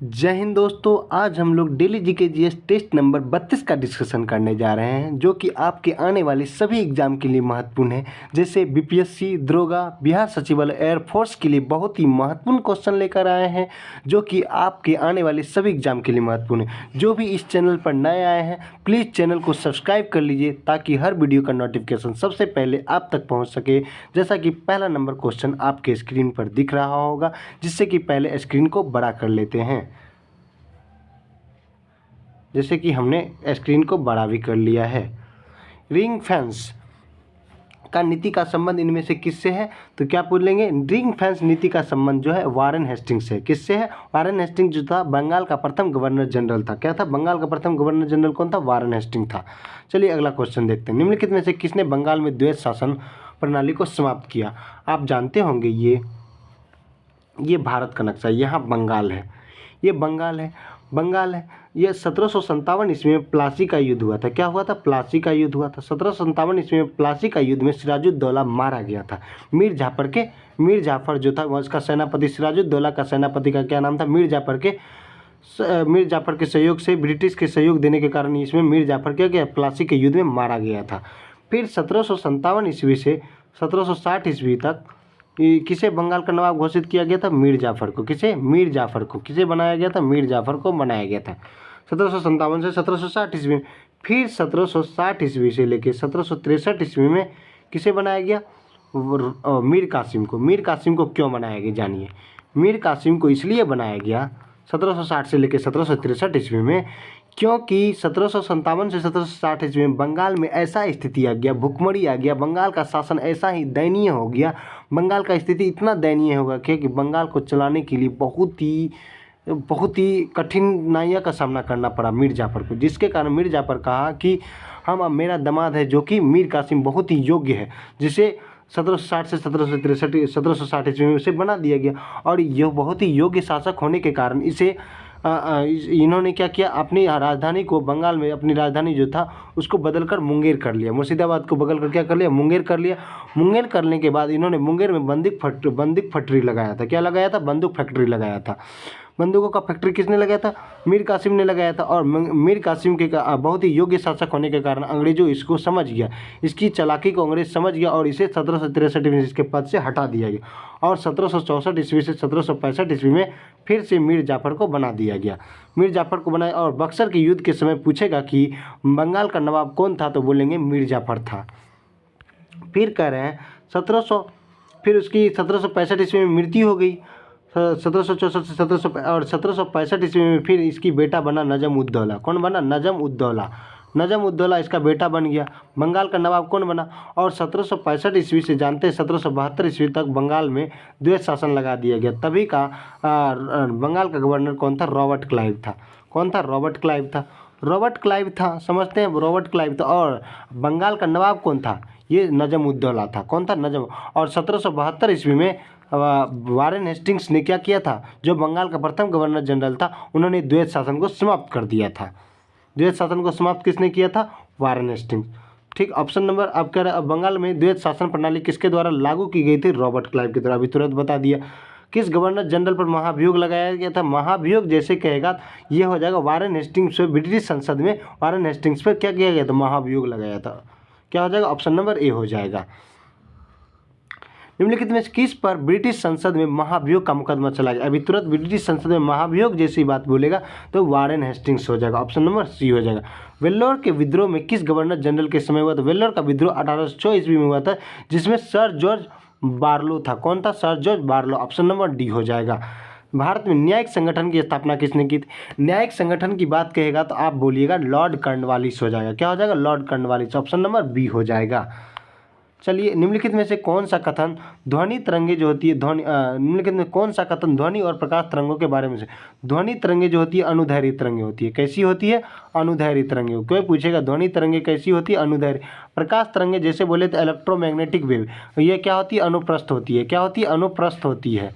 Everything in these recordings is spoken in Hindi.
जय हिंद दोस्तों। आज हम लोग daily GK GS test number 32 का डिस्कशन करने जा रहे हैं, जो कि आपके आने वाले सभी एग्जाम के लिए महत्वपूर्ण है। जैसे बीपीएससी, दरोगा, बिहार सचिवालय, एयरफोर्स के लिए बहुत ही महत्वपूर्ण क्वेश्चन लेकर आए हैं, जो कि आपके आने वाले सभी एग्जाम के लिए महत्वपूर्ण है। जो भी इस चैनल पर नए आए हैं, प्लीज़ चैनल को सब्सक्राइब कर लीजिए, ताकि हर वीडियो का नोटिफिकेशन सबसे पहले आप तक पहुँच सके। जैसा कि पहला नंबर क्वेश्चन आपके स्क्रीन पर दिख रहा होगा, जिससे कि पहले स्क्रीन को बड़ा कर लेते हैं। जैसे कि हमने स्क्रीन को बड़ा भी कर लिया है। रिंग फेंस का नीति का संबंध इनमें से किससे है? तो क्या पूछ लेंगे, रिंग फेंस नीति का संबंध जो है वारेन हेस्टिंग्स से। किससे है? वारेन हेस्टिंग्स जो था बंगाल का प्रथम गवर्नर जनरल था। क्या था? बंगाल का प्रथम गवर्नर जनरल कौन था? वारेन हेस्टिंग्स था। चलिए अगला क्वेश्चन देखते हैं। निम्नलिखित में से किसने बंगाल में द्वैत शासन प्रणाली को समाप्त किया? आप जानते होंगे ये भारत का नक्शा, यहाँ बंगाल है, ये बंगाल है। ये 1757 ईस्वी में प्लासी का युद्ध हुआ था। क्या हुआ था? प्लासी का युद्ध हुआ था। 1757 ईस्वी में प्लासी का युद्ध में सिराजुद्दौला मारा गया था। मीर जाफर जो था उसका सेनापति, सिराजुद्दौला का सेनापति का क्या नाम था? मीर जाफर के सहयोग से, ब्रिटिश के सहयोग देने के कारण इसमें मीर जाफर क्या प्लासी के युद्ध में मारा गया था। फिर 1757 ईस्वी से 1760 ईस्वी तक किसे बंगाल का नवाब घोषित किया गया था? मीर जाफर को। किसे बनाया गया था? मीर जाफर को बनाया गया था 1757 से 1760 ईस्वी में। फिर 1760 ईस्वी से लेकर 1763 ईस्वी में किसे बनाया गया? मीर कासिम को। मीर कासिम को क्यों बनाया गया? जानिए। मीर कासिम को इसलिए बनाया गया 1760 से लेकर 1763 ईस्वी में, क्योंकि 1757 से 1760 ईस्वी में बंगाल में ऐसा स्थिति आ गया, भुखमरी आ गया, बंगाल का शासन ऐसा ही दयनीय हो गया, बंगाल का स्थिति इतना दयनीय होगा कि बंगाल को चलाने के लिए बहुत ही कठिनाइयों का सामना करना पड़ा मीर जाफर को। जिसके कारण मीर जाफर कहा कि अब मेरा दामाद है, जो कि मीर कासिम बहुत ही योग्य है, जिसे 1760 से 1760 ईस्वी में उसे बना दिया गया। और यह बहुत ही योग्य शासक होने के कारण इन्होंने क्या किया, अपनी राजधानी को, बंगाल में अपनी राजधानी जो था उसको बदलकर मुंगेर कर लिया। मुर्शिदाबाद को बदल कर क्या कर लिया? मुंगेर कर लिया। मुंगेर करने के बाद इन्होंने मुंगेर में बंदूक फैक्ट्री लगाया था। क्या लगाया था? बंदूक फैक्ट्री लगाया था। बंदूकों का फैक्ट्री किसने लगाया था? मीर कासिम ने लगाया था। और मीर कासिम के बहुत ही योग्य शासक होने के कारण अंग्रेजों इसको समझ गया, इसकी चालाकी को अंग्रेज समझ गया, और इसे 1763 में इसके पद से हटा दिया गया। और 1764 ईस्वी से 1765 ईस्वी में फिर से मीर जाफर को बना दिया गया। मीर जाफर को बनाया। और बक्सर के युद्ध के समय पूछेगा कि बंगाल का नवाब कौन था, तो बोलेंगे मीर जाफर था। फिर कह रहे हैं फिर उसकी 1765 ईस्वी में मृत्यु हो गई। 1764 से 1765 ईस्वी में फिर इसकी बेटा बना नजम उद्दौला। कौन बना? नजम उद्दौला इसका बेटा बन गया। बंगाल का नवाब कौन बना? और 1765 ईस्वी से जानते हैं 1772 ईस्वी तक बंगाल में द्वैत शासन लगा दिया गया। तभी का बंगाल का गवर्नर कौन था? रॉबर्ट क्लाइव था। कौन था? रॉबर्ट क्लाइव था। समझते हैं, रॉबर्ट क्लाइव था। और बंगाल का नवाब कौन था? ये नजम उद्दौला था। कौन था? नजम। और 1772 ईस्वी में वारेन हेस्टिंग्स ने क्या किया था? जो बंगाल का प्रथम गवर्नर जनरल था, उन्होंने द्वैत शासन को समाप्त कर दिया था। द्वैत शासन को समाप्त किसने किया था? Warren Hastings. ठीक, ऑप्शन नंबर अब कह रहे हैं, बंगाल में द्वैत शासन प्रणाली किसके द्वारा लागू की गई थी? रॉबर्ट क्लाइव के द्वारा। अभी तुरंत बता दिया। किस गवर्नर जनरल पर महाभियोग लगाया गया था? महाभियोग जैसे कहेगा ये हो जाएगा वारेन हेस्टिंग्स पे। ब्रिटिश संसद में वारेन हेस्टिंग्स पर क्या किया गया था? महाभियोग लगाया था। क्या हो जाएगा? ऑप्शन नंबर ए हो जाएगा। निम्नलिखित में किस पर ब्रिटिश संसद में महाभियोग का मुकदमा चला गया? अभी तुरंत ब्रिटिश संसद में महाभियोग जैसी बात बोलेगा तो वारेन हेस्टिंग्स हो जाएगा। ऑप्शन नंबर सी हो जाएगा। वेल्लोर के विद्रोह में किस गवर्नर जनरल के समय हुआ था? वेल्लोर का विद्रोह 1806 ईस्वी में हुआ था, जिसमें सर जॉर्ज बार्लो था। कौन था? Sir George Barlow. Option number D हो जाएगा। भारत में न्यायिक संगठन की स्थापना किसने की थी? न्यायिक संगठन की बात कहेगा तो आप बोलिएगा लॉर्ड कर्नवालिस हो जाएगा। क्या हो जाएगा? Lord Cornwallis. Option number B हो जाएगा। चलिए, निम्नलिखित में से कौन सा कथन ध्वनि तरंगे जो होती है निम्नलिखित में कौन सा कथन ध्वनि और प्रकाश तरंगों के बारे में से? ध्वनि तरंगे जो होती है अनुदैर्घ्य तरंगे होती है। कैसी होती है? अनुदैर्घ्य तरंगे। कोई पूछेगा ध्वनि तरंगे कैसी होती है? अनुदैर्घ्य। प्रकाश तरंगे जैसे बोले तो इलेक्ट्रोमैग्नेटिक वेव, ये क्या होती है? अनुप्रस्थ होती है। क्या होती है? अनुप्रस्थ होती है।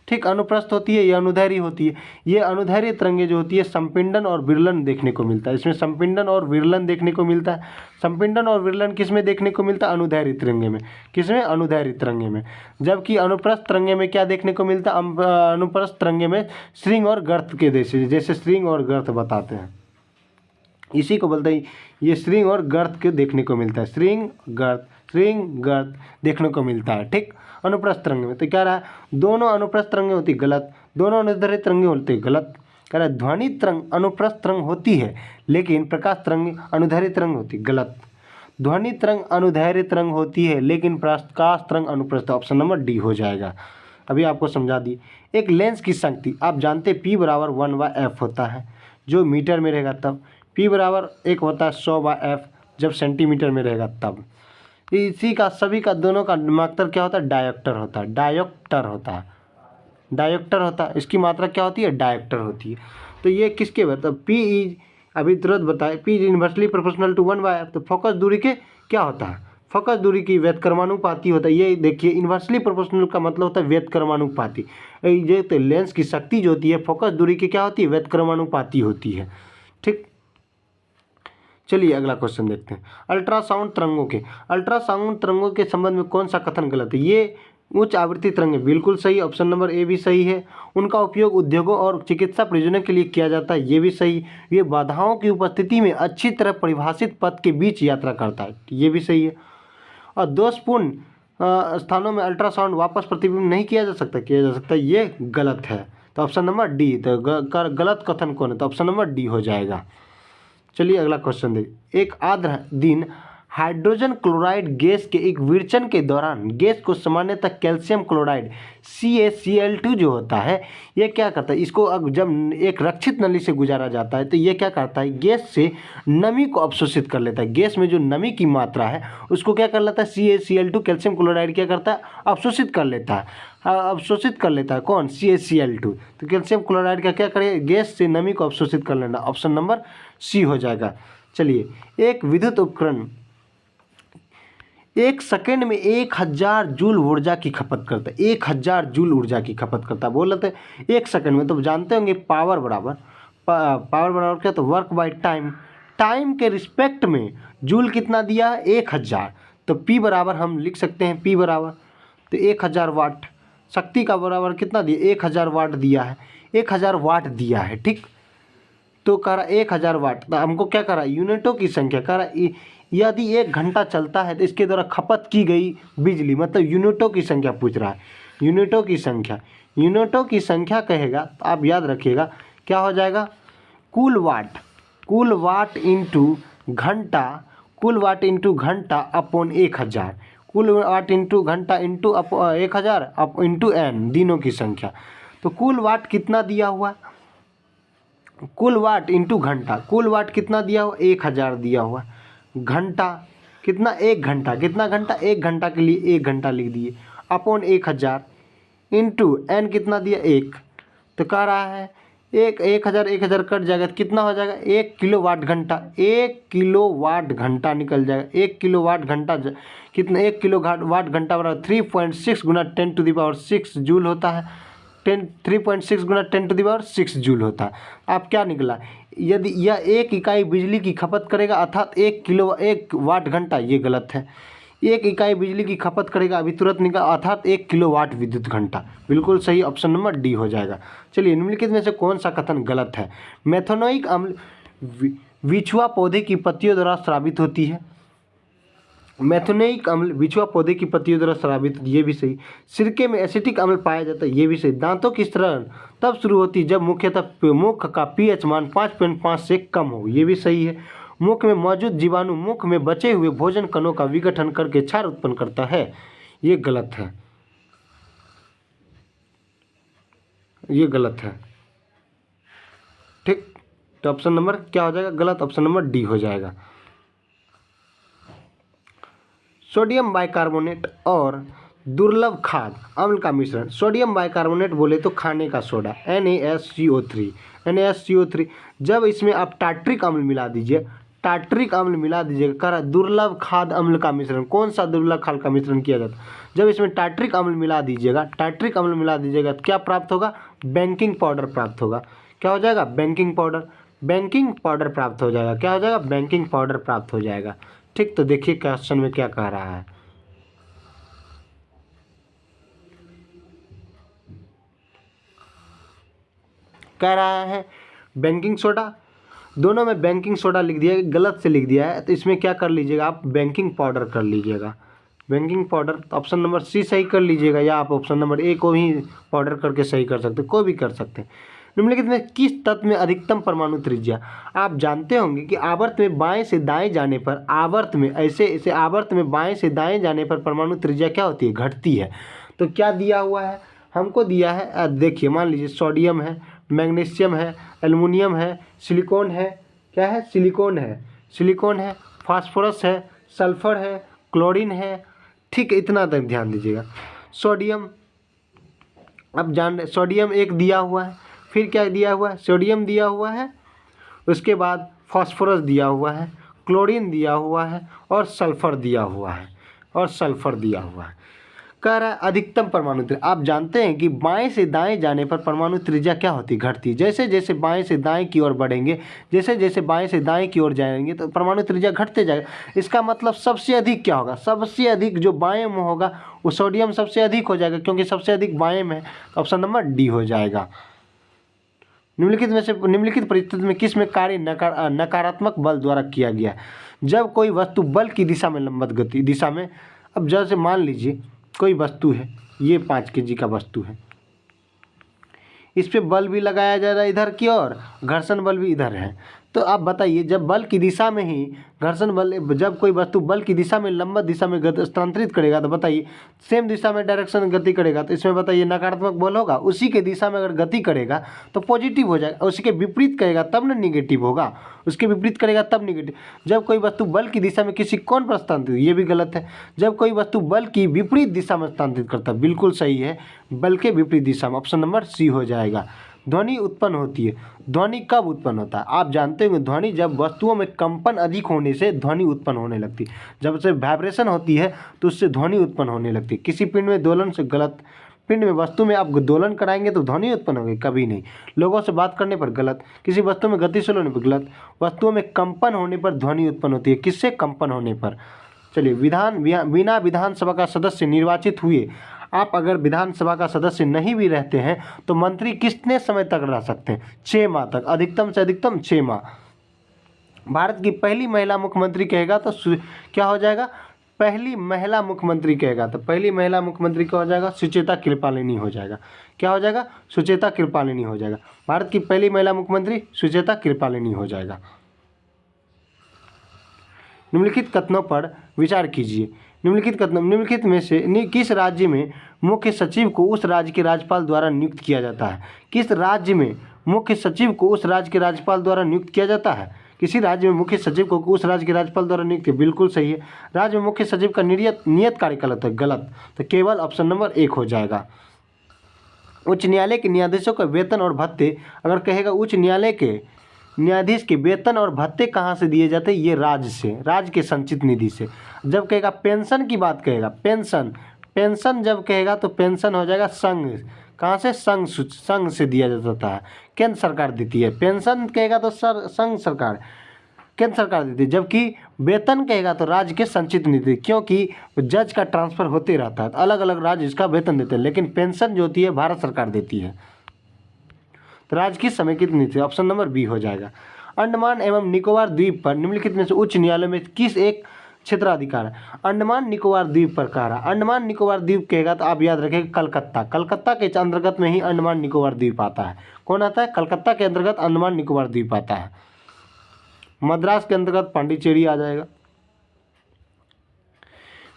ठीक, अनुप्रस्थ होती है, ये अनुदैर्घ्य होती है। ये अनुदैर्घ्य तरंगे जो होती है संपिंडन और विरलन देखने को मिलता है। इसमें संपिंडन और विरलन देखने को मिलता है। संपिंडन और विरलन किस में देखने को मिलता है? अनुदैर्घ्य तरंगे में। किसमें? अनुदैर्घ्य तरंगे में। जबकि अनुप्रस्थ तरंगे में क्या देखने को मिलता है? अनुप्रस्थ तरंगे में श्रृंग और गर्त के जैसे श्रृंग और गर्त बताते हैं, इसी को बोलते हैं, ये श्रृंग और गर्त के देखने को मिलता है। श्रृंग गर्त देखने को मिलता है। ठीक, अनुप्रस्थ तरंगे में। तो क्या रहा? दोनों अनुप्रस्थ तरंगे होती गलत, दोनों अनुदैर्घ्य तरंगे होती गलत। कह रहा है ध्वनि तरंग अनुप्रस्थ तरंग होती है, लेकिन प्रकाश तरंग अनुदैर्घ्य तरंग होती गलत। ध्वनि तरंग अनुदैर्घ्य तरंग होती है, लेकिन प्रकाश तरंग अनुप्रस्थ। ऑप्शन नंबर डी हो जाएगा। अभी आपको समझा दी। एक लेंस की शक्ति आप जानते P बराबर 1/f होता है, जो मीटर में रहेगा तब। P बराबर 1 होता है 100/f, जब सेंटीमीटर में रहेगा तब। इसी का सभी का दोनों का मात्रा क्या होता है? डायोप्टर होता है। डायोप्टर होता है। इसकी मात्रा क्या होती है? डायोप्टर होती है। तो ये किसके मतलब P इज, अभी तुरंत बताए, P is inversely proportional to 1/f। तो फोकस दूरी के क्या होता है? फोकस दूरी की व्यतक्रमानुपाती होता है। ये देखिए, इन्वर्सली प्रोपोर्शनल का मतलब होता है व्यतक्रमानुपाती। ये तो लेंस की शक्ति जो होती है फोकस दूरी की क्या होती है? व्यतक्रमानुपाती होती है। ठीक, चलिए अगला क्वेश्चन देखते हैं। अल्ट्रासाउंड तरंगों के संबंध में कौन सा कथन गलत है? ये उच्च आवृत्ति तरंगें, बिल्कुल सही, ऑप्शन नंबर ए भी सही है। उनका उपयोग उद्योगों और चिकित्सा प्रयोजनों के लिए किया जाता है, ये भी सही। ये बाधाओं की उपस्थिति में अच्छी तरह परिभाषित पथ के बीच यात्रा करता है, ये भी सही है। और दोषपूर्ण स्थानों में अल्ट्रासाउंड वापस प्रतिबिंब नहीं किया जा सकता, ये गलत है। तो ऑप्शन नंबर डी। तो गलत कथन कौन है? तो ऑप्शन नंबर डी हो जाएगा। चलिए अगला क्वेश्चन देखिए। एक आर्द्र दिन हाइड्रोजन क्लोराइड गैस के एक विरचन के दौरान गैस को सामान्यतः कैल्शियम क्लोराइड CaCl2 जो होता है, ये क्या करता है? इसको अब जब एक रक्षित नली से गुजारा जाता है तो ये क्या करता है? गैस से नमी को अवशोषित कर लेता है। गैस में जो नमी की मात्रा है उसको क्या कर लेता है? CaCl2 कैल्शियम क्लोराइड क्या करता है? अवशोषित कर लेता है। अवशोषित कर लेता है कौन? CaCl2। तो कैल्शियम क्लोराइड का क्या करे? गैस से नमी को अवशोषित कर लेना। ऑप्शन नंबर सी हो जाएगा। चलिए, एक विद्युत उपकरण 1 सेकंड में 1000 जूल ऊर्जा की खपत करता है। 1000 जूल ऊर्जा की खपत करता है। बोल रहे थे 1 सेकंड में, तो जानते होंगे पावर बराबर क्या? तो वर्क बाय टाइम। टाइम के रिस्पेक्ट में जूल कितना दिया है? 1000। तो P बराबर हम लिख सकते हैं, P बराबर तो 1000 वाट। शक्ति का बराबर कितना दिया? 1000 वाट दिया है। 1000 वाट दिया है। ठीक, तो कह रहा 1000 वाट। तो हमको क्या कह रहा? यूनिटों की संख्या कह रहा। यदि 1 घंटा चलता है तो इसके द्वारा खपत की गई बिजली, मतलब यूनिटों की संख्या पूछ रहा है। यूनिटों की संख्या कहेगा तो आप याद रखिएगा क्या हो जाएगा? कुल वाट इंटू घंटा अपॉन 1000। कुल वाट इंटू घंटा इंटू 1000 इंटू n, दिनों की संख्या। तो कुल वाट कितना दिया हुआ? कुल वाट इंटू घंटा। कुल वाट कितना दिया हुआ? 1000 दिया हुआ। घंटा कितना? 1 घंटा। कितना घंटा? 1 घंटा के लिए 1 घंटा लिख दिए, अपॉन 1000 इंटू n कितना दिया? 1। तो कह रहा है 1000 कट जाएगा तो कितना हो जाएगा? 1 किलोवाट घंटा। 1 किलोवाट घंटा निकल जाएगा। 1 किलोवाट घंटा कितना? 1 किलोवाट घंटा बराबर 3.6 गुना 10⁶ जूल होता है। 3.6 गुना 10⁶ जूल होता है। आप क्या निकला? यदि यह 1 इकाई बिजली की खपत करेगा अर्थात 1 वाट घंटा, ये गलत है। 1 इकाई बिजली की खपत करेगा, अभी तुरंत निकला, अर्थात 1 किलोवाट विद्युत घंटा। बिल्कुल सही, ऑप्शन नंबर डी हो जाएगा। चलिए, निम्नलिखित में से कौन सा कथन गलत है? मेथनोइक अम्ल बिछुआ पौधे की पत्तियों द्वारा स्रावित होती है। मेथनोइक अम्ल बिछुआ पौधे की पत्तियों द्वारा स्रावित, ये भी सही। सिरके में एसिटिक अम्ल पाया जाता है, ये भी सही। दांतों की स्त्राव तब शुरू होती है जब मुख्यतः मुख का pH मान 5.5 से कम हो, ये भी सही है। मुख में मौजूद जीवाणु मुख में बचे हुए भोजन कणों का विघटन करके क्षार उत्पन्न करता है, ये गलत है। ये गलत है। ठीक, तो ऑप्शन नंबर क्या हो जाएगा? गलत। ऑप्शन नंबर डी हो जाएगा। सोडियम बाइकार्बोनेट और दुर्लभ खाद अम्ल का मिश्रण। सोडियम बाइकार्बोनेट बोले तो खाने का सोडा NaSCO3। जब इसमें आप टार्ट्रिक अम्ल मिला दीजिए, टार्टरिक अम्ल मिला दीजिएगा। कह रहा है दुर्लभ खाद्य अम्ल का मिश्रण। कौन सा दुर्लभ खाद्य का मिश्रण किया जाता है? जब इसमें टार्टरिक अम्ल मिला दीजिएगा, टार्टरिक अम्ल मिला दीजिएगा तो क्या प्राप्त होगा? बेकिंग पाउडर प्राप्त होगा। क्या हो जाएगा? Baking powder. बेकिंग पाउडर प्राप्त हो जाएगा। क्या हो जाएगा? बेकिंग पाउडर प्राप्त हो जाएगा। ठीक, तो देखिए क्वेश्चन में क्या कह रहा है। कह रहा है बेकिंग सोडा, दोनों में बेकिंग सोडा लिख दिया, गलत से लिख दिया है, तो इसमें क्या कर लीजिएगा आप? बेकिंग पाउडर कर लीजिएगा। बेकिंग पाउडर, तो ऑप्शन नंबर सी सही कर लीजिएगा, या आप ऑप्शन नंबर ए को ही पाउडर करके सही कर सकते, कोई भी कर सकते हैं। निम्नलिखित में किस तत्व में अधिकतम परमाणु त्रिज्या? आप जानते होंगे कि आवर्त में बाएं से दाएं जाने पर, आवर्त में ऐसे आवर्त में बाएं से दाएं जाने पर परमाणु त्रिज्या क्या होती है? घटती है। तो क्या दिया हुआ है हमको? दिया है, देखिए मान लीजिए सोडियम है, मैग्नीशियम है, एल्युमिनियम है, सिलिकॉन है, क्या है? सिलिकॉन है, सिलिकॉन है, फास्फोरस है, सल्फर है, क्लोरीन है। ठीक है, इतना तक ध्यान दीजिएगा। सोडियम, अब जान रहे सोडियम एक दिया हुआ है, फिर क्या दिया हुआ है? सोडियम दिया हुआ है, उसके बाद फास्फोरस दिया हुआ है, क्लोरीन दिया हुआ है, और सल्फर दिया हुआ है, और सल्फर दिया हुआ है। कह रहा है अधिकतम परमाणु त्रिज्या। आप जानते हैं कि बाएं से दाएं जाने पर परमाणु त्रिज्या क्या होती है? घटती। जैसे जैसे बाएं से दाएं की ओर बढ़ेंगे, जैसे जैसे बाएं से दाएं की ओर जाएंगे तो परमाणु त्रिज्या घटते जाएगा। इसका मतलब सबसे अधिक क्या होगा? सबसे अधिक जो बाएं में होगा वो सोडियम सबसे अधिक हो जाएगा, क्योंकि सबसे अधिक बाएं में है। ऑप्शन नंबर डी हो जाएगा। निम्नलिखित में से निम्नलिखित परिस्थिति में किस में कार्य नकारात्मक बल द्वारा किया गया है? जब कोई वस्तु बल की दिशा में लंबवत गति दिशा में, अब जैसे मान लीजिए कोई वस्तु है, ये 5 kg का वस्तु है, इस पे बल भी लगाया जा रहा है इधर की ओर, घर्षण बल भी इधर है। तो आप बताइए, जब बल की दिशा में ही घर्षण बल, जब कोई वस्तु बल की दिशा में लंबवत दिशा में स्थानांतरित करेगा, तो बताइए सेम दिशा में डायरेक्शन गति करेगा, तो इसमें बताइए नकारात्मक बल होगा। उसी के दिशा में अगर गति करेगा तो पॉजिटिव हो जाएगा, उसी के विपरीत करेगा तब ना निगेटिव होगा, उसके विपरीत करेगा तब निगेटिव। जब कोई वस्तु बल की दिशा में किसी कोण पर स्थानांतरित, ये भी गलत है। जब कोई वस्तु बल की विपरीत दिशा में स्थानांतरित करता है, बिल्कुल सही है, बल के विपरीत दिशा में। ऑप्शन नंबर सी हो जाएगा। ध्वनि उत्पन्न होती है। ध्वनि कब उत्पन्न होता है? आप जानते होंगे ध्वनि जब वस्तुओं में कंपन अधिक होने से ध्वनि उत्पन्न होने लगती है। जब से वाइब्रेशन होती है तो उससे ध्वनि उत्पन्न होने लगती है। किसी पिंड में दोलन से, गलत। पिंड में वस्तु में आप दोलन कराएंगे तो ध्वनि उत्पन्न होगी? कभी नहीं। लोगों से बात करने पर, गलत। किसी वस्तु में गतिशील होने पर, गलत। वस्तुओं में कंपन होने पर ध्वनि उत्पन्न होती है। किससे? कंपन होने पर। चलिए, बिना विधानसभा का सदस्य निर्वाचित हुए, आप अगर विधानसभा का सदस्य नहीं भी रहते हैं तो मंत्री कितने समय तक रह सकते हैं? 6 माह तक, अधिकतम से अधिकतम 6 माह। भारत की पहली महिला मुख्यमंत्री कहेगा तो क्या हो जाएगा? पहली महिला मुख्यमंत्री कहेगा तो पहली महिला मुख्यमंत्री क्या हो जाएगा? सुचेता कृपालिनी हो जाएगा। क्या हो जाएगा? सुचेता कृपालिनी हो जाएगा। भारत की पहली महिला मुख्यमंत्री सुचेता कृपालिनी हो जाएगा। निम्नलिखित कथनों पर विचार कीजिए। निम्नलिखित में से किस राज्य में मुख्य सचिव को उस राज्य के राज्यपाल द्वारा नियुक्त किया जाता है? किस राज्य में मुख्य सचिव को उस राज्य के राज्यपाल द्वारा नियुक्त किया जाता है? किसी राज्य में मुख्य सचिव को उस राज्य के राज्यपाल द्वारा नियुक्त किया, बिल्कुल सही है। राज्य में मुख्य सचिव का नियत कार्यकाल होता है, गलत। तो केवल ऑप्शन नंबर 1 हो जाएगा। उच्च न्यायालय के न्यायाधीशों का वेतन और भत्ते, अगर कहेगा उच्च न्यायालय के न्यायाधीश के वेतन और भत्ते कहाँ से दिए जाते हैं? ये राज्य से, राज्य के संचित निधि से। जब कहेगा पेंशन की बात कहेगा, पेंशन जब कहेगा तो पेंशन हो जाएगा संघ, कहाँ से? संघ से दिया जाता है, केंद्र सरकार देती है। पेंशन कहेगा तो संघ सरकार, केंद्र सरकार देती है। जबकि वेतन कहेगा तो राज्य के संचित निधि, क्योंकि जज का ट्रांसफर होते रहता है, अलग अलग राज्य इसका वेतन देते हैं, लेकिन पेंशन जो होती है भारत सरकार देती है। तो राज्य की समेकित नीति, ऑप्शन नंबर बी हो जाएगा। अंडमान एवं निकोबार द्वीप पर निम्नलिखित में से उच्च न्यायालय में किस एक क्षेत्राधिकार है? अंडमान निकोबार द्वीप पर कह रहा। अंडमान निकोबार द्वीप कहेगा तो आप याद रखेंगे कलकत्ता, कलकत्ता के अंतर्गत में ही अंडमान निकोबार द्वीप आता है। कौन आता है? कलकत्ता के अंतर्गत अंडमान निकोबार द्वीप आता है। मद्रास के अंतर्गत पांडिचेरी आ जाएगा।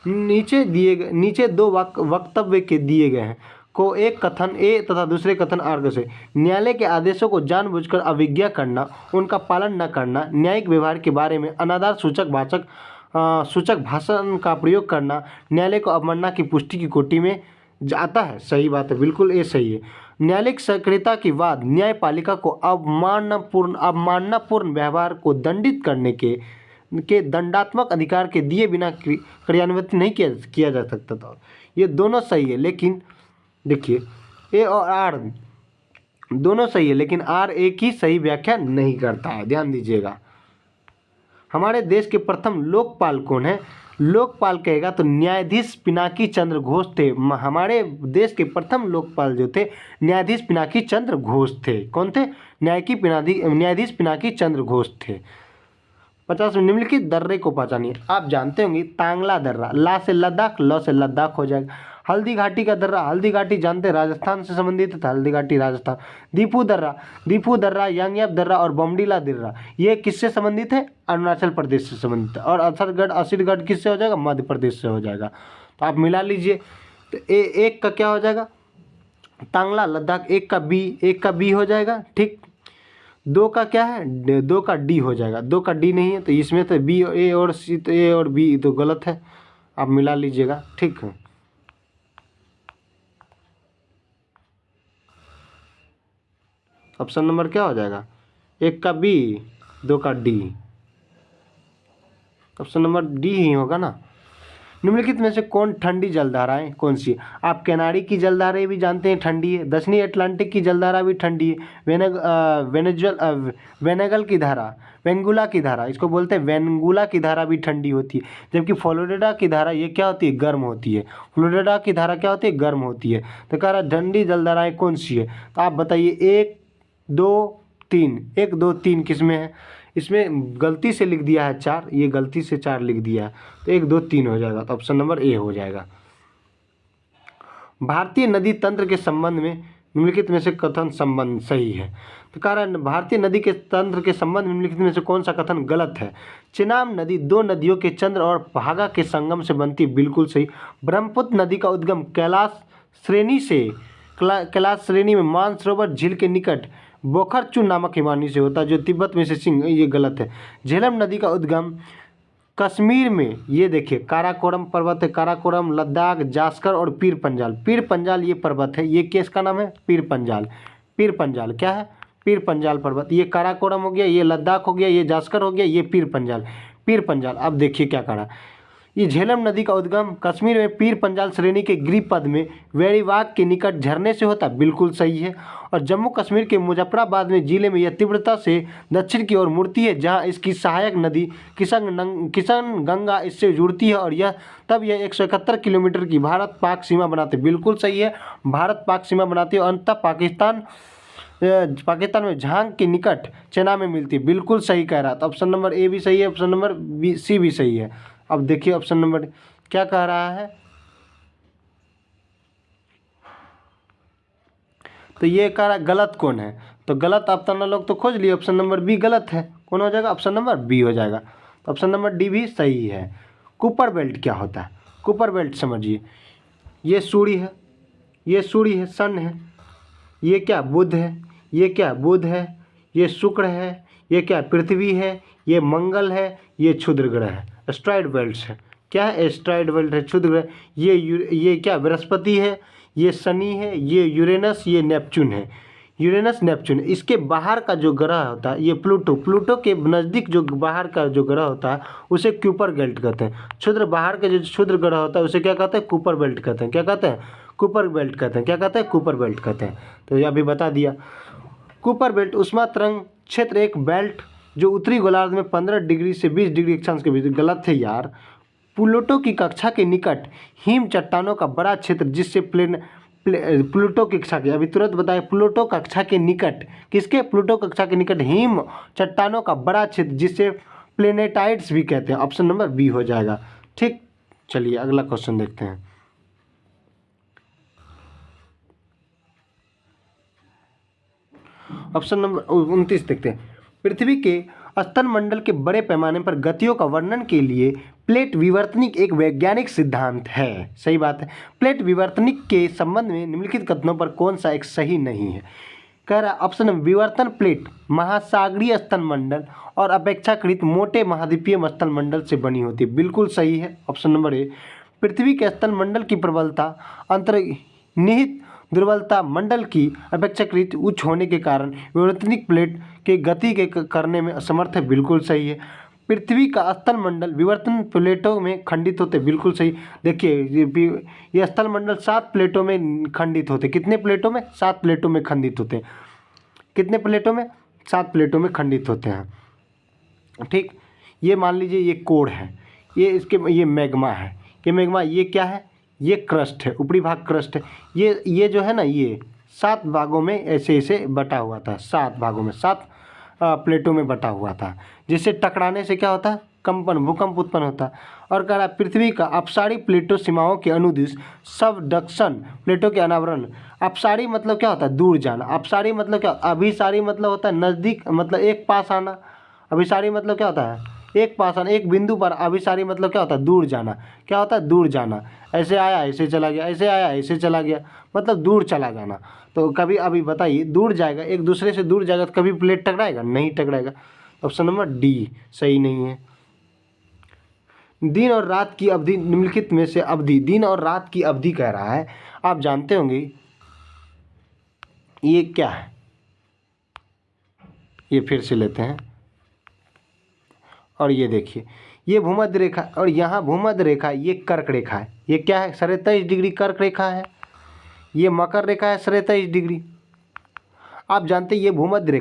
नीचे 2 वक्तव्य के दिए गए हैं को एक कथन ए तथा दूसरे कथन आर्ग से न्यायालय के आदेशों को जानबूझकर अवज्ञा करना, उनका पालन न करना, न्यायिक व्यवहार के बारे में अनादर सूचक भाषण का प्रयोग करना न्यायालय को अवमानना की पुष्टि की कोटि में जाता है। सही बात है, बिल्कुल ये सही है। न्यायालयिक सक्रियता की वाद न्यायपालिका को अवमाननापूर्ण व्यवहार को दंडित करने के दंडात्मक अधिकार के दिए बिना क्रियान्वित नहीं किया जा सकता था। ये दोनों सही है, लेकिन देखिए ए और आर दोनों सही है, लेकिन आर ए की सही व्याख्या नहीं करता है, ध्यान दीजिएगा। हमारे देश के प्रथम लोकपाल कौन है? लोकपाल कहेगा तो न्यायाधीश पिनाकी चंद्र घोष थे। हमारे देश के प्रथम लोकपाल जो थे न्यायाधीश पिनाकी चंद्र घोष थे। कौन थे? न्यायाधीश पिनाकी चंद्र घोष थे। 50 में निम्नलिखित दर्रे को पहचानिए। आप जानते होंगे तांगला दर्रा, ला से लद्दाख, ल से लद्दाख हो जाएगा। हल्दी घाटी का दर्रा, हल्दी घाटी जानते हैं राजस्थान से संबंधित था, हल्दी घाटी राजस्थान। दीपू दर्रा, यांगयाप दर्रा और बमडीला दर्रा ये किससे संबंधित है? अरुणाचल प्रदेश से संबंधित है। और असरगढ़ किससे हो जाएगा? मध्य प्रदेश से हो जाएगा। तो आप मिला लीजिए, तो एक का क्या हो जाएगा? तांगला लद्दाख, एक का बी हो जाएगा, ठीक। 2 का क्या है? 2 का डी हो जाएगा। 2 का डी नहीं है, तो इसमें तो बी, ए और सी, तो ए और बी तो गलत है, आप मिला लीजिएगा, ठीक है। ऑप्शन नंबर क्या हो जाएगा? 1 का बी, 2 का डी, ऑप्शन नंबर डी ही होगा ना। निम्नलिखित में से कौन ठंडी जलधाराएं कौन सी? आप कैनारी की जलधाराएं भी जानते हैं ठंडी है। दक्षिणी अटलांटिक की जलधारा भी ठंडी है। वेनेगल की धारा, वेंगुला की धारा, इसको बोलते हैं वेंगुला की धारा भी ठंडी होती है। जबकि फ्लोरिडा की धारा ये क्या होती है? गर्म होती है। फ्लोरिडा की धारा क्या होती है? गर्म होती है। तो कह रहा ठंडी जलधाराएं कौन सी है? तो आप बताइए 1 2 3, 1 2 3 किस में है? इसमें गलती से लिख दिया है 4, ये गलती से 4 लिख दिया है, तो 1 2 3 हो जाएगा, तो ऑप्शन नंबर ए हो जाएगा। भारतीय नदी तंत्र के संबंध में निम्नलिखित में से कथन संबंध सही है? तो कारण भारतीय नदी के तंत्र के संबंध में निम्नलिखित में से कौन सा कथन गलत है? चेनाब नदी 2 नदियों के चंद्र और भागा के संगम से बनती, बिल्कुल सही। ब्रह्मपुत्र नदी का उद्गम कैलाश श्रेणी में मानसरोवर झील के निकट बोखरचू नामक हिमानी से होता है, जो तिब्बत में से सिंह, ये गलत है। झेलम नदी का उद्गम कश्मीर में, ये देखिए काराकोरम पर्वत है, काराकोरम, लद्दाख, जास्कर और पीर पंजाल ये पर्वत है। ये किसका नाम है? पीर पंजाल क्या है? पीर पंजाल पर्वत। ये काराकोरम हो गया, ये लद्दाख हो गया, ये जास्कर हो गया, ये पीर पंजाल। अब देखिए क्या कहा, ये झेलम नदी का उद्गम कश्मीर में पीर पंजाल श्रेणी के गिरिपद में वेरीवाग के निकट झरने से होता, बिल्कुल सही है। और जम्मू कश्मीर के मुजफ्फराबाद में जिले में यह तीव्रता से दक्षिण की ओर मुड़ती है, जहां इसकी सहायक नदी किशन गंगा इससे जुड़ती है, और यह 171 किलोमीटर की भारत पाक सीमा बनाते, बिल्कुल सही है, भारत पाक सीमा बनाती है। अंततः पाकिस्तान में झांग के निकट चेनाब में मिलती है, बिल्कुल सही कह रहा था। ऑप्शन नंबर ए भी सही है, ऑप्शन नंबर सी भी सही है। अब देखिए ऑप्शन नंबर क्या कह रहा है, तो ये कह रहा है गलत कौन है? तो गलत आप तन्ना लोग तो खोज लिए, ऑप्शन नंबर बी गलत है। कौन हो जाएगा? ऑप्शन नंबर बी हो जाएगा। तो ऑप्शन नंबर डी भी सही है। कुपर बेल्ट क्या होता है? कुपर बेल्ट समझिए, ये सूर्य है, सन है, ये क्या बुध है, ये क्या बुध है, ये शुक्र है, ये क्या पृथ्वी है, ये मंगल है, ये क्षुद्र ग्रह है, एस्ट्रॉयड बेल्ट्स है। क्या है? एस्ट्रॉयड बेल्ट है, क्षुद्र ग्रह। ये क्या बृहस्पति है, ये शनि है, ये यूरेनस, ये नेपच्यून है, यूरेनस नेपच्यून। इसके बाहर का जो ग्रह होता है ये प्लूटो के नज़दीक जो बाहर का जो ग्रह होता है उसे क्यूपर बेल्ट कहते हैं। क्षुद्र बाहर के जो क्षुद्र ग्रह होता है उसे क्या कहते हैं? कुपर बेल्ट कहते हैं। क्या कहते हैं? कुपर बेल्ट कहते हैं। क्या कहते हैं? कुपर बेल्ट कहते हैं। तो ये अभी बता दिया। कुपर बेल्ट उष्मा तरंग क्षेत्र एक बेल्ट जो उत्तरी गोलार्ध में 15 डिग्री से 20 डिग्री अक्षांश के बीच। गलत है यार। प्लूटो की कक्षा के निकट हिम चट्टानों का बड़ा क्षेत्र जिससे प्लूटो की कक्षा के, अभी तुरंत बताए, प्लूटो कक्षा के निकट, किसके? प्लूटो कक्षा के निकट हिम चट्टानों का बड़ा क्षेत्र जिससे प्लेनेटाइड्स भी कहते हैं। ऑप्शन नंबर बी हो जाएगा। ठीक, चलिए अगला क्वेश्चन देखते हैं। ऑप्शन नंबर 29 देखते हैं। पृथ्वी के स्तन मंडल के बड़े पैमाने पर गतियों का वर्णन के लिए प्लेट विवर्तनिक एक वैज्ञानिक सिद्धांत है। सही बात है। प्लेट विवर्तनिक के संबंध में निम्नलिखित कथनों पर कौन सा एक सही नहीं है? कह रहा ऑप्शन विवर्तन प्लेट महासागरीय स्तन मंडल और अपेक्षाकृत मोटे महाद्वीपीय स्तन मंडल से बनी होती है, बिल्कुल सही है। Option number A. पृथ्वी के स्तन मंडल की प्रबलता अंतर्निहित दुर्बलता मंडल की अपेक्षाकृत उच्च होने के कारण विवर्तनिक प्लेट के गति के करने में असमर्थ है, बिल्कुल सही है। पृथ्वी का स्थल मंडल विवर्तन प्लेटों में खंडित होते, बिल्कुल सही। देखिए ये स्थल मंडल 7 प्लेटों में खंडित होते। कितने प्लेटों में? 7 प्लेटों में खंडित होते हैं। कितने प्लेटों में? 7 प्लेटों में खंडित होते हैं। ठीक, ये मान लीजिए ये कोर है, ये मैग्मा है, ये मैग्मा, ये क्या है? ये क्रस्ट है, ऊपरी भाग क्रस्ट है। ये जो है ना, ये 7 भागों में ऐसे ऐसे बटा हुआ था, 7 भागों में, 7 प्लेटों में बटा हुआ था, जिससे टकराने से क्या होता है? कंपन, भूकंप उत्पन्न होता है। और कह रहा है पृथ्वी का अपसारी प्लेटों सीमाओं के अनुदिश सबडक्शन प्लेटों के अनावरण। अपसारी मतलब क्या होता है? दूर जाना। अपसारी मतलब क्या? अभिसारी मतलब होता है नज़दीक, मतलब एक पास आना। अभिसारी मतलब क्या होता है? एक पास आना, एक बिंदु पर। अभिसारी मतलब क्या होता है? दूर जाना। क्या होता है? दूर जाना। ऐसे आया ऐसे चला गया, ऐसे आया ऐसे चला गया, मतलब दूर चला जाना। तो कभी अभी बताइए, दूर जाएगा, एक दूसरे से दूर जाएगा तो कभी प्लेट टकराएगा? नहीं टकराएगा। ऑप्शन नंबर डी सही नहीं है। दिन और रात की अवधि निम्नलिखित में से अवधि, दिन और रात की अवधि कह रहा है। आप जानते होंगे ये क्या है? ये फिर से लेते हैं और ये देखिए, ये भूमध्य रेखा और यहाँ भूमध्य रेखा, ये कर्क रेखा है। ये क्या है? 23.5 डिग्री कर्क रेखा है। ये मकर रेखा है 23.5 डिग्री। आप जानते हैं ये भूमध्य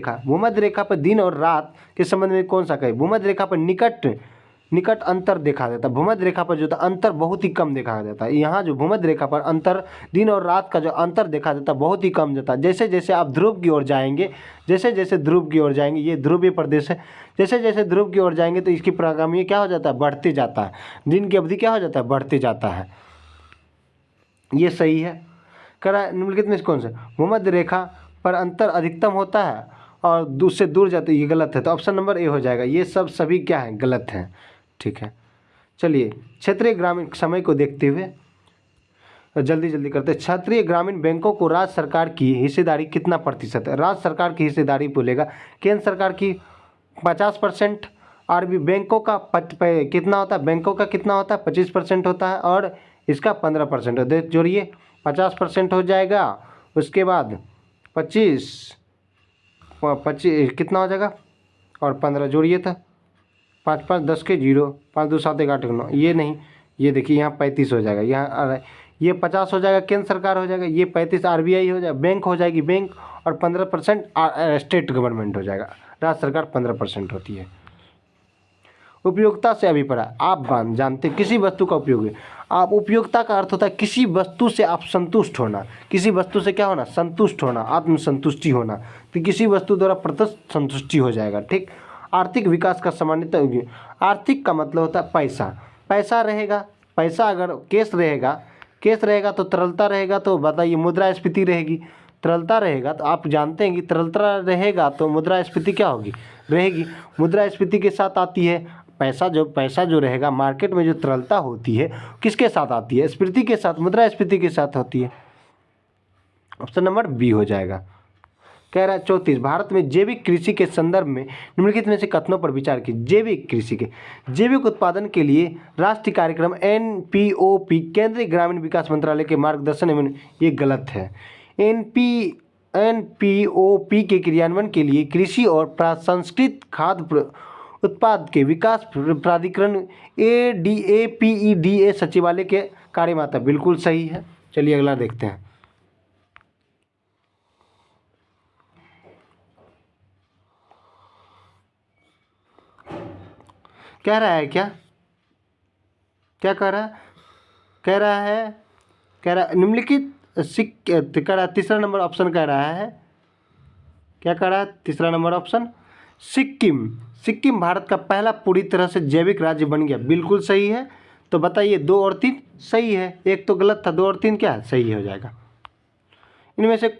रेखा पर दिन और रात के संबंध में कौन सा कहे? भूमध्य रेखा पर निकट अंतर देखा जाता है। भूमध्य रेखा पर जो था अंतर बहुत ही कम देखा जाता है। यहाँ जो भूमध्य रेखा पर अंतर, दिन और रात का जो अंतर देखा जाता है बहुत ही कम जाता है। जैसे जैसे आप ध्रुव की ओर जाएंगे, जैसे जैसे ध्रुव की ओर जाएंगे, ये ध्रुवीय प्रदेश है, जैसे जैसे ध्रुव की ओर जाएंगे तो इसकी पराक्रमी क्या हो जाता है? बढ़ते जाता है। दिन की अवधि क्या हो जाता है? बढ़ते जाता है। ये सही है। करा निम्नलिखित में से कौन सा? भूमध्य रेखा पर अंतर अधिकतम होता है और उससे दूर जाते, ये गलत है। तो ऑप्शन नंबर ए हो जाएगा। ये सब सभी क्या है? गलत हैं। ठीक है, चलिए क्षेत्रीय ग्रामीण समय को देखते हुए जल्दी जल्दी करते हैं। क्षेत्रीय ग्रामीण बैंकों को राज्य सरकार की हिस्सेदारी कितना प्रतिशत है? राज्य सरकार की हिस्सेदारी बोलेगा, केंद्र सरकार की 50%, आरबी बैंकों का कितना होता है? बैंकों का कितना होता है? 25% होता है और इसका 15% होता है। जोड़िए, 50% हो जाएगा, उसके बाद 25 कितना हो जाएगा? और 15 जोड़िए था, 5 5 10 के 0, 5 2 7 1 8 9, ये नहीं, ये देखिए यहाँ 35 हो जाएगा। यहाँ ये 50 हो जाएगा, केंद्र सरकार हो जाएगा, ये 35 आरबीआई हो जाएगा, बैंक हो जाएगी बैंक, और 15% स्टेट गवर्नमेंट हो जाएगा। राज्य सरकार 15% होती है। उपयोगिता से अभिप्राय, आप जानते किसी वस्तु का उपयोग है। आप उपयोगिता का अर्थ होता है किसी वस्तु से आप संतुष्ट होना। किसी वस्तु से क्या होना? संतुष्ट होना, आत्मसंतुष्टि होना। तो किसी वस्तु द्वारा प्रदत्त संतुष्टि हो जाएगा। ठीक। आर्थिक विकास का सामान्यतः, आर्थिक का मतलब होता है पैसा। पैसा रहेगा, पैसा अगर केस रहेगा तो तरलता रहेगा, तो बताइए मुद्रास्फीति रहेगी। तरलता रहेगा तो आप जानते हैं कि तरलता रहेगा तो मुद्रास्फीति क्या होगी? रहेगी। मुद्रास्फीति के साथ आती है पैसा जो रहेगा मार्केट में, जो तरलता होती है किसके साथ आती है? स्फीति के साथ, मुद्रास्फीति के साथ होती है। ऑप्शन नंबर बी हो जाएगा। कह रहा है 34, भारत में जैविक कृषि के संदर्भ में निम्नलिखित में से कथनों पर विचार कीजिए। जैविक कृषि के जैविक उत्पादन के लिए राष्ट्रीय कार्यक्रम NPOP केंद्रीय ग्रामीण विकास मंत्रालय के मार्गदर्शन में, ये गलत है। NPOP के क्रियान्वयन के लिए कृषि और प्रसंस्कृत खाद्य उत्पाद के विकास प्राधिकरण ADA सचिवालय के कार्य में आता है। बिल्कुल सही है। चलिए अगला देखते हैं। कह रहा है क्या कह रहा है? कह रहा है निम्नलिखित कह रहा है तीसरा नंबर ऑप्शन कह रहा है, क्या कह रहा है? तीसरा नंबर ऑप्शन सिक्किम भारत का पहला पूरी तरह से जैविक राज्य बन गया। बिल्कुल सही है। तो बताइए 2 और 3 सही है, एक तो गलत था, 2 और 3 क्या है? सही हो जाएगा। इनमें से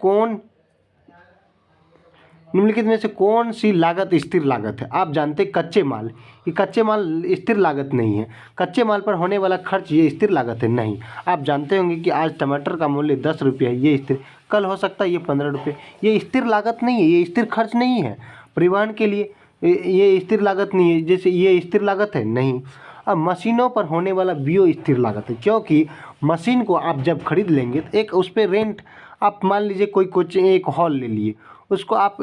निम्नलिखित में से कौन सी लागत स्थिर लागत है? आप जानते कच्चे माल, ये कच्चे माल स्थिर लागत नहीं है। कच्चे माल पर होने वाला खर्च ये स्थिर लागत है नहीं। आप जानते होंगे कि आज टमाटर का मूल्य 10 रुपये है, ये स्थिर, कल हो सकता है ये 15 रुपये। ये स्थिर लागत नहीं है, ये स्थिर खर्च नहीं है। परिवहन के लिए ये स्थिर लागत नहीं है, जैसे ये स्थिर लागत है नहीं। अब मशीनों पर होने वाला व्यय स्थिर लागत है, क्योंकि मशीन को आप जब खरीद लेंगे तो एक उस पर रेंट आप मान लीजिए कोई कोचिंग एक हॉल ले लिए, उसको आप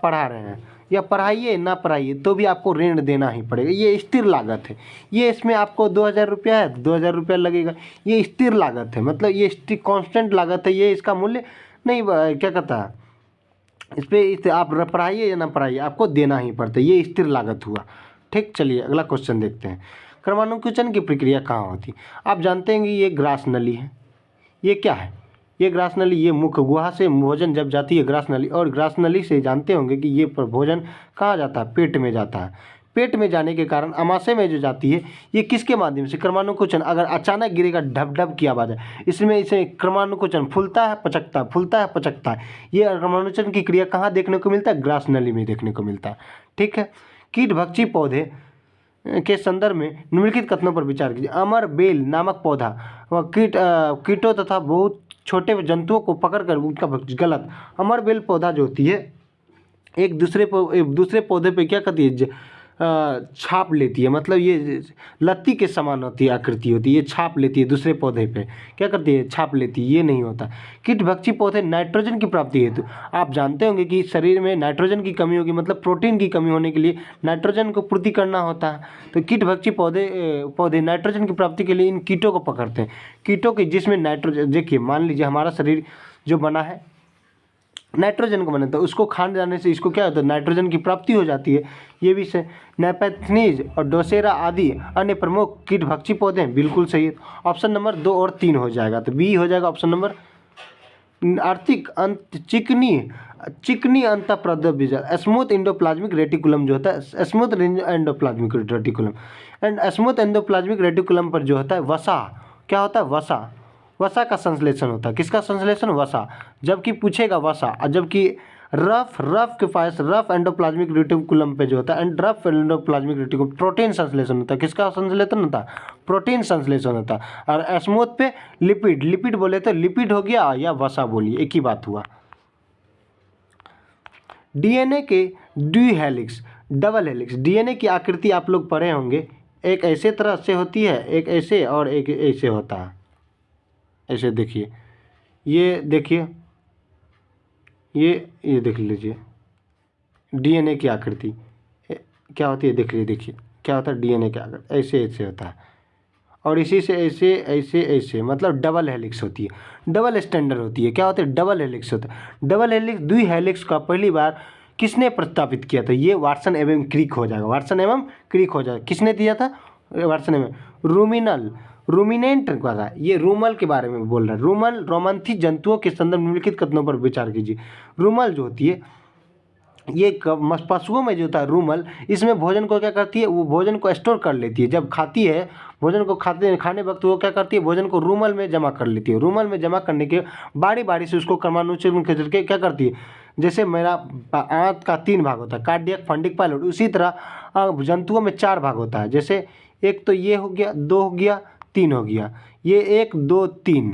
पढ़ा रहे हैं, या पढ़ाइए ना पढ़ाइए तो भी आपको ऋण देना ही पड़ेगा। ये स्थिर लागत है। ये इसमें आपको 2000 रुपया है तो 2000 रुपया लगेगा। ये स्थिर लागत है, मतलब ये कांस्टेंट लागत है। ये इसका मूल्य नहीं क्या कहता है, इस आप पढ़ाइए या ना पढ़ाइए आपको देना ही पड़ता है। ये स्थिर लागत हुआ। ठीक, चलिए अगला क्वेश्चन देखते हैं। क्रमानुकुंचन की प्रक्रिया कहाँ होती है? आप जानते हैं कि ये ग्रास नली है। ये क्या है? ये ग्रास नली, ये मुख्य गुहा से भोजन जब जाती है ग्रास नली, और ग्रास नली से जानते होंगे कि ये भोजन कहाँ जाता है? पेट में जाता है। पेट में जाने के कारण आमाशय में जो जाती है, ये किसके माध्यम से? क्रमानुकुंचन। अगर अचानक गिरेगा, ढप ढप की आवाज़ है, इसमें इसे क्रमानुकुंचन, फूलता है पचकता है, फूलता है पचकता है। ये क्रमानुकुंचन की क्रिया कहाँ देखने को मिलता है? ग्रास नली में देखने को मिलता है। ठीक है। कीट भक्षी पौधे के संदर्भ में निम्नलिखित कथनों पर विचार कीजिए। अमर बेल नामक पौधा कीटों तथा बहुत छोटे जंतुओं को पकड़कर उनका गलत। अमर बेल पौधा जो होती है एक दूसरे पौधे पे क्या करती है? छाप लेती है, मतलब ये लत्ती के समान होती है, आकृति होती है, ये छाप लेती है दूसरे पौधे पे। क्या करती है? छाप लेती है। ये नहीं होता। कीट भक्षी पौधे नाइट्रोजन की प्राप्ति हेतु, आप जानते होंगे कि शरीर में नाइट्रोजन की कमी होगी, मतलब प्रोटीन की कमी होने के लिए नाइट्रोजन को पूर्ति करना होता है। तो कीट भक्षी पौधे नाइट्रोजन की प्राप्ति के लिए इन कीटों को पकड़ते हैं। कीटों के जिसमें नाइट्रोजन, देखिए मान लीजिए हमारा शरीर जो बना है नाइट्रोजन को बना, तो उसको खाने जाने से इसको क्या होता है? नाइट्रोजन की प्राप्ति हो जाती है। ये भी से नेपेथनीज और डोसेरा आदि अन्य प्रमुख कीटभक्षी पौधे हैं। बिल्कुल सही है। ऑप्शन नंबर 2 और 3 हो जाएगा, तो बी हो जाएगा ऑप्शन नंबर। आर्थिक अंत चिकनी अंत प्रद्रव्य, स्मूथ एंडोप्लाज्मिक रेटिकुलम जो होता है, smooth endoplasmic reticulum and smooth endoplasmic reticulum पर जो होता है वसा, क्या होता है? वसा का संश्लेषण होता है। किसका संश्लेषण? वसा। जबकि पूछेगा वसा, और जबकि रफ के पास रफ एंडोप्लाज्मिक रेटिकुलम पे जो होता है रफ एंडोप्लाज्मिक रेटिकुलम प्रोटीन संश्लेषण होता है। किसका संश्लेषण होता है? प्रोटीन संश्लेषण होता है। और स्मूथ पे लिपिड बोले तो लिपिड हो गया या वसा बोलिए, एक ही बात हुआ। डीएनए के D helix, double helix, DNA की आकृति आप लोग पढ़े होंगे। एक ऐसे तरह से होती है, एक ऐसे और एक ऐसे होता है। ऐसे देखिए, ये देखिए, ये देख लीजिए डीएनए की आकृति क्या होती है। देख लीजिए, देखिए क्या होता है डीएनए की आकृति, ऐसे ऐसे होता है। और इसी से ऐसे ऐसे ऐसे, मतलब डबल हेलिक्स होती है, डबल स्टैंडर्ड होती है। क्या होता है? डबल हेलिक्स होता है। डबल हेलिक्स, द्वि हेलिक्स का पहली बार किसने प्रस्तावित किया था? ये वाटसन एवं क्रिक हो जाएगा, वाटसन एवं क्रिक हो जाएगा। किसने दिया था? वाटसन एवं रूमिनेंट का था। ये रूमल के बारे में बोल रहा है। रूमल रोमंथी जंतुओं के संदर्भ निम्नलिखित कथनों पर विचार कीजिए। रूमल जो होती है, ये पशुओं में जो होता है रूमल, इसमें भोजन को क्या करती है? वो भोजन को स्टोर कर लेती है। जब खाती है भोजन को, खाने वक्त वो क्या करती है? भोजन को रूमल में जमा कर लेती है। रूमल में जमा करने के बारी बारी से उसको क्रमानुसार करके क्या करती है? जैसे मेरा आंत का 3 भाग होता है, कार्डियक, फंडिक, पाइलोट, उसी तरह जंतुओं में 4 भाग होता है। जैसे एक तो ये हो गया, 2 हो गया, 3 हो गया। ये 1 2 3,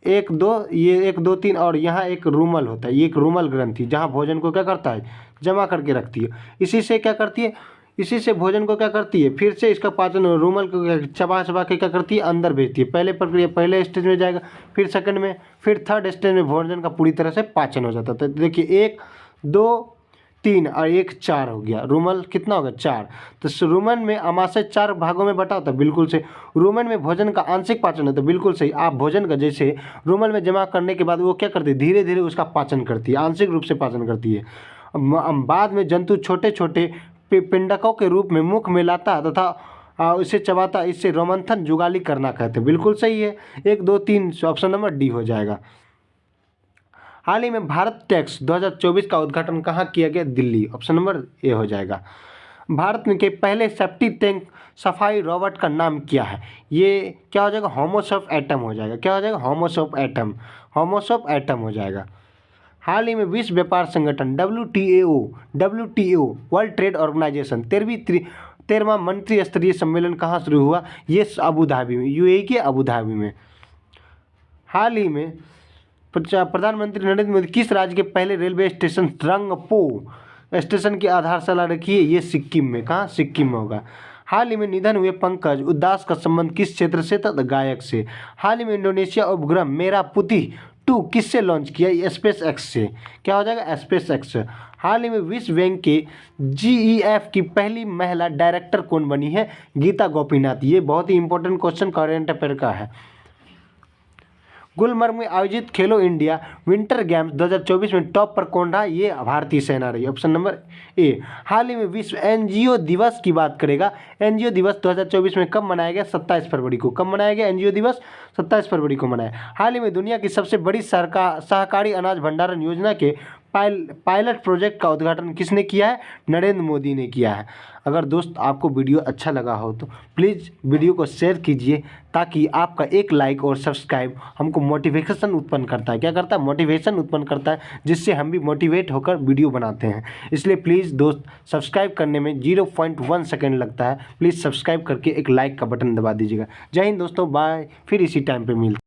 1 2, ये 1 2 3, और यहाँ एक रूमल होता है। ये एक रूमल ग्रंथि जहाँ भोजन को क्या करता है? जमा करके रखती है। इसी से क्या करती है? इसी से भोजन को क्या करती है? फिर से इसका पाचन, रूमल को चबा चबा के क्या करती है? अंदर भेजती है। पहले प्रक्रिया पहले स्टेज में जाएगा, फिर सेकंड में, फिर थर्ड स्टेज में भोजन का पूरी तरह से पाचन हो जाता है। तो देखिए 1 2 3 और 1 4 हो गया। रूमल कितना होगा? 4। तो रूमन में आमाशय 4 भागों में बटा होता है। बिल्कुल से। रूमन में भोजन का आंशिक पाचन होता है। बिल्कुल सही। आप भोजन का जैसे रूमल में जमा करने के बाद वो क्या करती है? धीरे धीरे उसका पाचन करती है, आंशिक रूप से पाचन करती है। बाद में जंतु छोटे छोटे पिंडकों के रूप में मुख में लाता है तथा इसे चबाता, इससे रोमंथन जुगाली करना कहते हैं। बिल्कुल सही है। 1 2 3 ऑप्शन नंबर डी हो जाएगा। हाल ही में भारत टैक्स 2024 का उद्घाटन कहाँ किया गया? दिल्ली। ऑप्शन नंबर ए हो जाएगा। भारत में के पहले सेप्टिक टैंक सफाई रोबोट का नाम क्या है? ये क्या हो जाएगा? होमोसॉफ एटम हो जाएगा। क्या हो जाएगा? होमोसॉफ एटम हो जाएगा। हाल ही में विश्व व्यापार संगठन WTO वर्ल्ड ट्रेड ऑर्गेनाइजेशन 13वां मंत्री स्तरीय सम्मेलन कहाँ शुरू हुआ? ये अबू धाबी में, UAE के अबू धाबी में। हाल ही में प्रधानमंत्री नरेंद्र मोदी किस राज्य के पहले रेलवे स्टेशन रंगपो स्टेशन की आधारशिला रखी है? ये सिक्किम में। कहाँ? सिक्किम में होगा। हाल ही में निधन हुए पंकज उदास का संबंध किस क्षेत्र से था? गायक से। हाल ही में इंडोनेशिया उपग्रह मेरापुती टू किससे लॉन्च किया? स्पेस एक्स से। क्या हो जाएगा? Space x. हाल ही में विश्व बैंक के GEF की पहली महिला डायरेक्टर कौन बनी है? गीता गोपीनाथ। ये बहुत ही इंपॉर्टेंट क्वेश्चन करंट अफेयर का है। गुलमर्ग में आयोजित खेलो इंडिया विंटर गेम्स 2024 में टॉप पर कौन रहा? ये भारतीय सेना रही। Option number A. हाल ही में विश्व NGO दिवस की बात करेगा। NGO दिवस 2024 में कब मनाया गया? 27 फरवरी को। कब मनाया गया NGO दिवस? 27 फरवरी को मनाया। हाल ही में दुनिया की सबसे बड़ी सहकारी अनाज भंडारण योजना के पायलट प्रोजेक्ट का उद्घाटन किसने किया है? नरेंद्र मोदी ने किया है। अगर दोस्त आपको वीडियो अच्छा लगा हो तो प्लीज़ वीडियो को शेयर कीजिए, ताकि आपका एक लाइक और सब्सक्राइब हमको मोटिवेशन उत्पन्न करता है। क्या करता है? मोटिवेशन उत्पन्न करता है, जिससे हम भी मोटिवेट होकर वीडियो बनाते हैं। इसलिए प्लीज़ दोस्त, सब्सक्राइब करने में 0.1 सेकेंड लगता है। प्लीज़ सब्सक्राइब करके एक लाइक का बटन दबा दीजिएगा। जय हिंद दोस्तों, बाय। फिर इसी टाइम पे मिलते हैं।